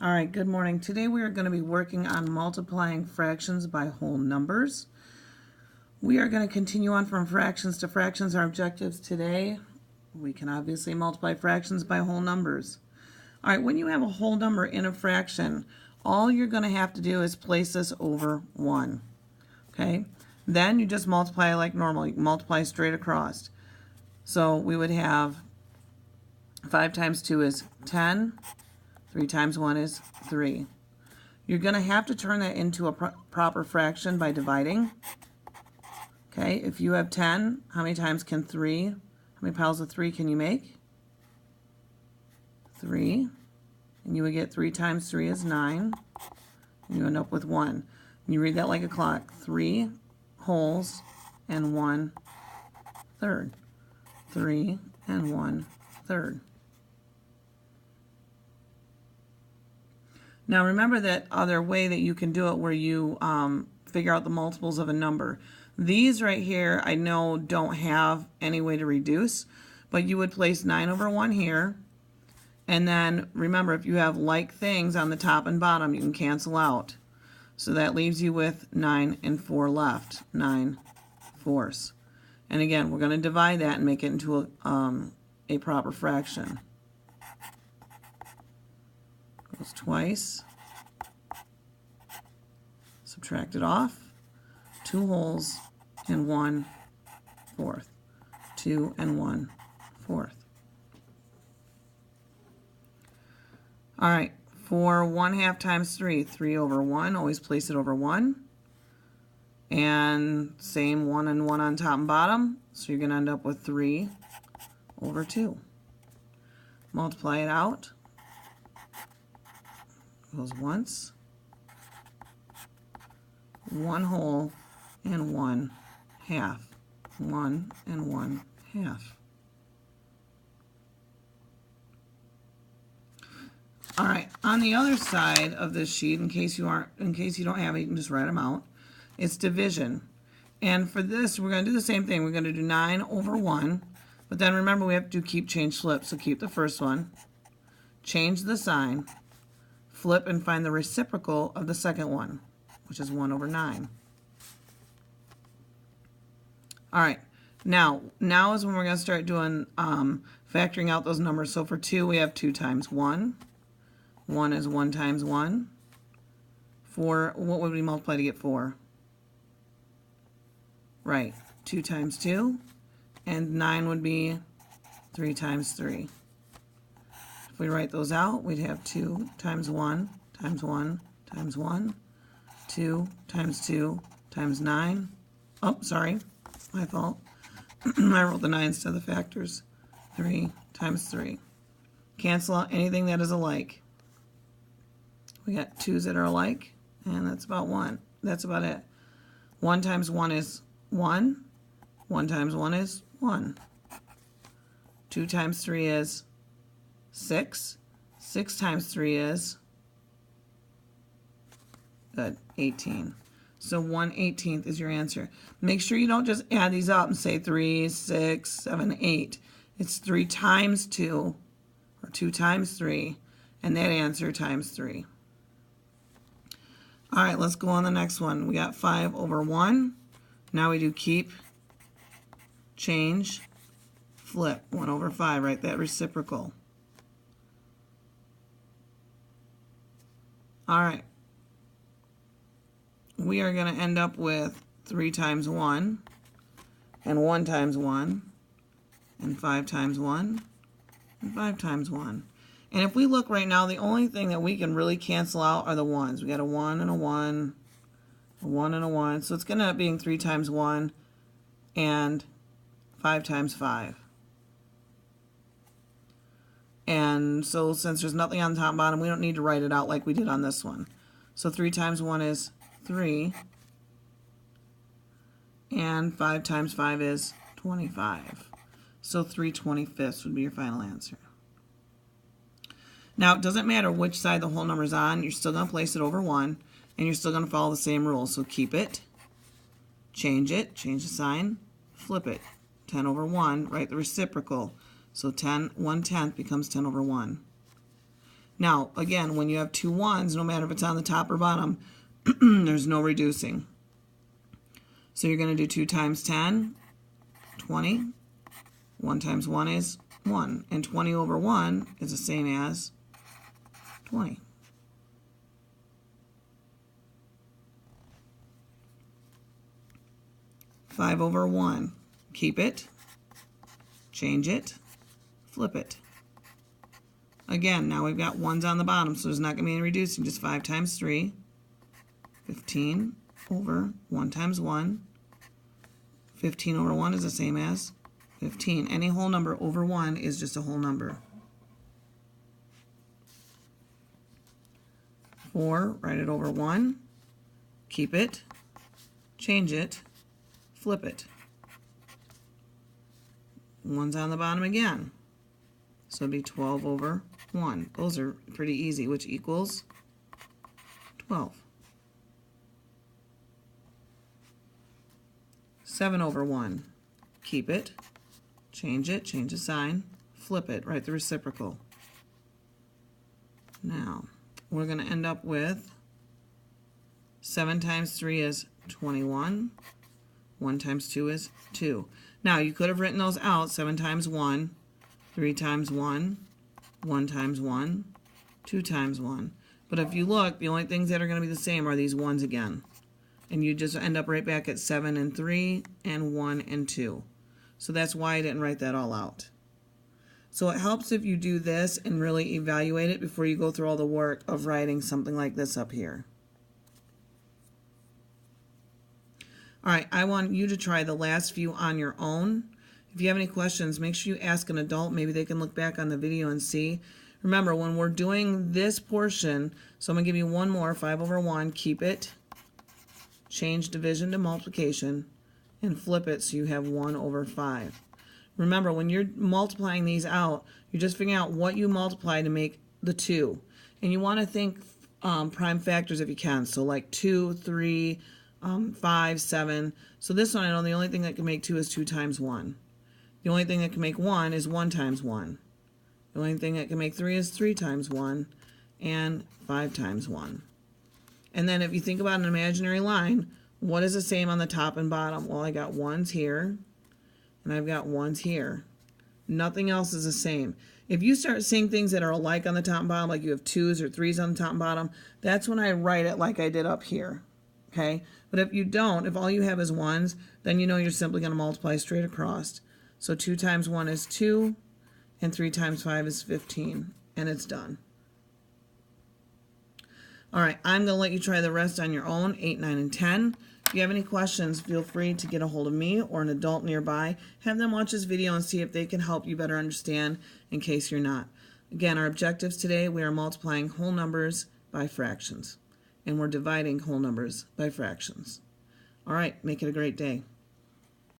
All right, good morning. Today we are going to be working on multiplying fractions by whole numbers. We are going to continue on from fractions to fractions. Our objectives today, we can obviously multiply fractions by whole numbers. All right, when you have a whole number in a fraction, all you're going to have to do is place this over 1. Okay? Then you just multiply like normal. You can multiply straight across. So we would have 5 times 2 is 10. 3 times 1 is 3. You're going to have to turn that into a proper fraction by dividing. Okay, if you have 10, how many times can 3, how many piles of 3 can you make? 3. And you would get 3 times 3 is 9. And you end up with 1. And you read that like a clock. 3 wholes and 1 third. 3 and 1 third. Now remember that other way that you can do it where you figure out the multiples of a number. These right here I know don't have any way to reduce, but you would place 9 over 1 here. And then remember, if you have like things on the top and bottom, you can cancel out. So that leaves you with 9 and 4 left. 9 fourths. And again, we're going to divide that and make it into a proper fraction. Goes twice. Subtract it off. 2 wholes and 1 fourth. 2 and 1 fourth. All right, for 1/2 times 3, 3 over 1, always place it over 1. And same 1 and 1 on top and bottom, so you're going to end up with 3 over 2. Multiply it out. Goes once. 1 whole and 1/2. 1 and 1/2. All right, on the other side of this sheet, in case you don't have it, you can just write them out. It's division. And for this, we're going to do the same thing. We're going to do 9 over 1. But then remember, we have to do keep, change, flip. So keep the first one. Change the sign. Flip and find the reciprocal of the second one, which is 1 over 9. All right. Now is when we're going to start doing factoring out those numbers. So for 2, we have 2 times 1. 1 is 1 times 1. 4, what would we multiply to get 4? Right, 2 times 2. And 9 would be 3 times 3. If we write those out, we'd have 2 times 1 times 1 times 1. 2 times 2 times 9. Oh, sorry, my fault. I wrote the 9 instead of the factors. 3 times 3. Cancel out anything that is alike. We got 2's that are alike, and that's about 1. That's about it. 1 times 1 is 1. 1 times 1 is 1. 2 times 3 is 6. 6 times 3 is 18. So 1/18 is your answer. Make sure you don't just add these up and say 3, 6, 7, 8. It's 3 times 2, or 2 times 3, and that answer times 3. All right, let's go on the next one. We got 5 over 1. Now we do keep, change, flip. 1 over 5, right? That reciprocal. All right. We are going to end up with 3 times 1, and 1 times 1, and 5 times 1, and 5 times 1. And if we look right now, the only thing that we can really cancel out are the 1s. We got a 1 and a 1, a 1 and a 1. So it's going to end up being 3 times 1 and 5 times 5. And so since there's nothing on the top and bottom, we don't need to write it out like we did on this one. So 3 times 1 is 3. And 5 times 5 is 25. So 3/25 would be your final answer. Now, it doesn't matter which side the whole number is on. You're still going to place it over 1, and you're still going to follow the same rules. So keep it, change the sign, flip it. 10 over 1, write the reciprocal. So 1/10 becomes 10 over 1. Now, again, when you have two ones, no matter if it's on the top or bottom, there's no reducing. So you're going to do 2 times 10, 20. 1 times 1 is 1. And 20 over 1 is the same as 20. Five over 1. Keep it. Change it. Flip it. Again, now we've got 1s on the bottom, so there's not going to be any reducing. Just 5 times 3. 15 over 1 times 1. 15 over 1 is the same as 15. Any whole number over 1 is just a whole number. 4, write it over 1. Keep it. Change it. Flip it. 1's on the bottom again. So it'd be 12 over 1. Those are pretty easy, which equals 12. 7 over 1. Keep it. Change it. Change the sign. Flip it. Write the reciprocal. Now, we're going to end up with 7 times 3 is 21. 1 times 2 is 2. Now, you could have written those out. 7 times 1, 3 times 1, 1 times 1, 2 times 1. But if you look, the only things that are going to be the same are these 1s again. And you just end up right back at 7 and 3 and 1 and 2. So that's why I didn't write that all out. So it helps if you do this and really evaluate it before you go through all the work of writing something like this up here. All right, I want you to try the last few on your own. If you have any questions, make sure you ask an adult. Maybe they can look back on the video and see. Remember, when we're doing this portion, so I'm going to give you one more, 5 over 1, keep it, change division to multiplication, and flip it so you have 1 over 5. Remember, when you're multiplying these out, you're just figuring out what you multiply to make the 2. And you want to think prime factors if you can. So like 2, 3, 5, 7. So this one, I know the only thing that can make 2 is 2 times 1. The only thing that can make 1 is 1 times 1. The only thing that can make 3 is 3 times 1 and 5 times 1. And then if you think about an imaginary line, what is the same on the top and bottom? Well, I got 1s here, and I've got 1s here. Nothing else is the same. If you start seeing things that are alike on the top and bottom, like you have 2s or 3s on the top and bottom, that's when I write it like I did up here. Okay? But if you don't, if all you have is 1s, then you know you're simply going to multiply straight across. So 2 times 1 is 2, and 3 times 5 is 15, and it's done. All right, I'm going to let you try the rest on your own, 8, 9, and 10. If you have any questions, feel free to get a hold of me or an adult nearby. Have them watch this video and see if they can help you better understand in case you're not. Again, our objectives today, we are multiplying whole numbers by fractions, and we're dividing whole numbers by fractions. All right, make it a great day.